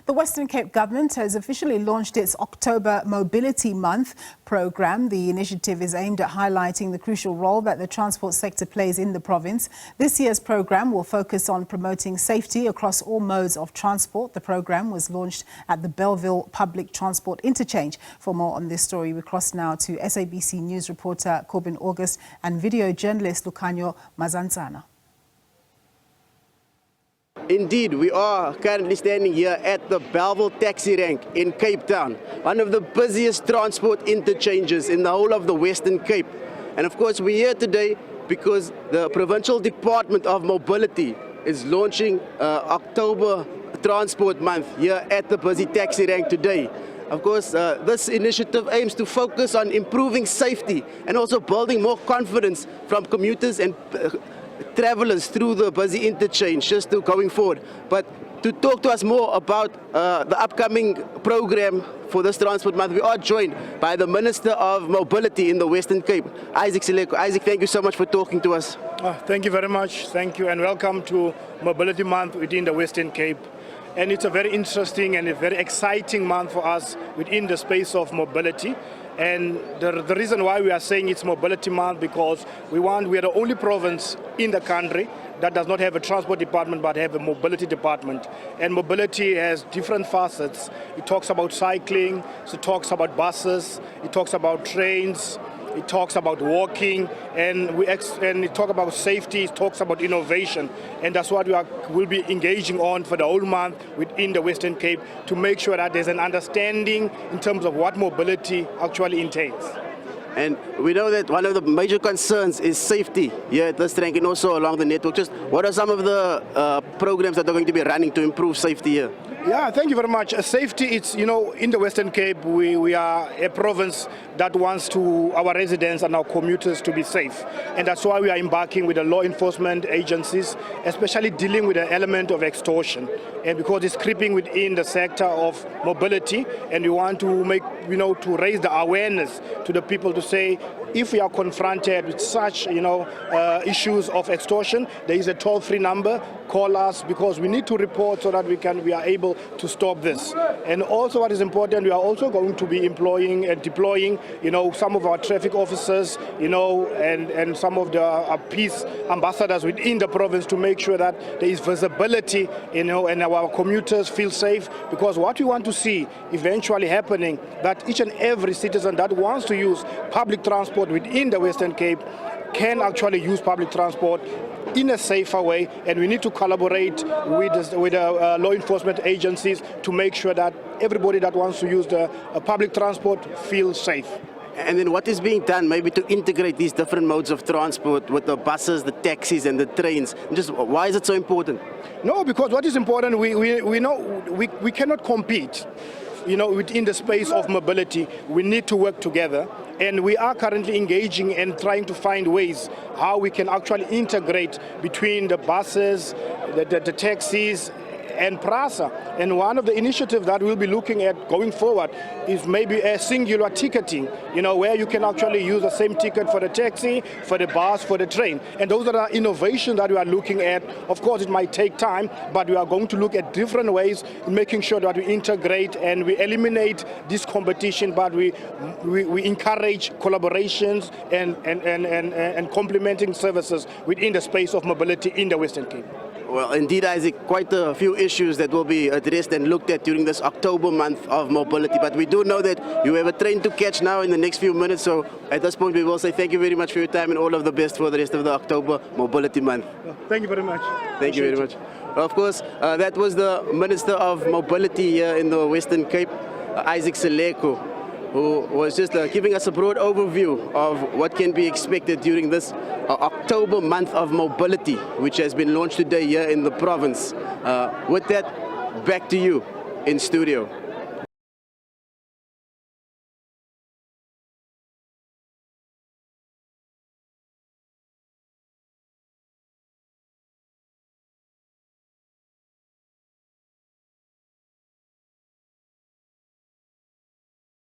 The Western Cape government has officially launched its October Mobility Month program. The initiative is aimed at highlighting the crucial role that the transport sector plays in the province. This year's program will focus on promoting safety across all modes of transport. The program was launched at the Bellville public transport interchange. For more on this story, we cross now to SABC News reporter Corbin August and video journalist Lukhanyo Mazantsana. Indeed, we are currently standing here at the Bellville taxi rank in Cape Town, one of the busiest transport interchanges in the whole of the Western Cape. And of course, we're here today because the Provincial Department of Mobility is launching October Transport Month here at the busy taxi rank today. Of course, this initiative aims to focus on improving safety and also building more confidence from commuters and travelers through the busy interchange just to going forward. But to talk to us more about the upcoming program for this Transport Month, we are joined by the Minister of Mobility in the Western Cape, Isaac Sileko. Isaac, thank you so much for talking to us. Thank you very much. Thank you and welcome to Mobility Month within the Western Cape. And it's a very interesting and a very exciting month for us within the space of mobility. And the reason why we are saying it's Mobility Month because we are the only province in the country that does not have a transport department but have a mobility department. And mobility has different facets. It talks about cycling, it talks about buses, it talks about trains, it talks about walking, and it talks about safety, it talks about innovation. And that's what will be engaging on for the whole month within the Western Cape to make sure that there's an understanding in terms of what mobility actually entails. And we know that one of the major concerns is safety here at this rank and also along the network. Just what are some of the programs that are going to be running to improve safety here? Yeah, thank you very much. Safety, it's, in the Western Cape, we are a province that wants our residents and our commuters to be safe. And that's why we are embarking with the law enforcement agencies, especially dealing with the element of extortion. And because it's creeping within the sector of mobility, and we want to make, to raise the awareness to the people to say, if we are confronted with such, issues of extortion, there is a toll-free number. Call us because we need to report so that we are able to stop this. And also, what is important, we are also going to be employing and deploying, some of our traffic officers, and some of the peace ambassadors within the province to make sure that there is visibility, and our commuters feel safe. Because what we want to see eventually happening, that each and every citizen that wants to use public transport within the Western Cape can actually use public transport in a safer way, and we need to collaborate with the law enforcement agencies to make sure that everybody that wants to use the public transport feels safe. And then what is being done maybe to integrate these different modes of transport with the buses, the taxis and the trains? Just why is it so important? No, because what is important, we know we cannot compete. Within the space of mobility, we need to work together. And we are currently engaging and trying to find ways how we can actually integrate between the buses, the taxis, and PRASA. And one of the initiatives that we'll be looking at going forward is maybe a singular ticketing, where you can actually use the same ticket for the taxi, for the bus, for the train. And those are innovations that we are looking at. Of course, it might take time, but we are going to look at different ways in making sure that we integrate and we eliminate this competition, but we encourage collaborations and complementing services within the space of mobility in the Western Cape. Well, indeed, Isaac, quite a few issues that will be addressed and looked at during this October month of mobility. But we do know that you have a train to catch now in the next few minutes. So at this point, we will say thank you very much for your time and all of the best for the rest of the October Mobility Month. Thank you very much. Thank you very much. Well, of course, that was the Minister of Mobility here in the Western Cape, Isaac Sileko, who was just giving us a broad overview of what can be expected during this October month of mobility, which has been launched today here in the province. With that, back to you in studio.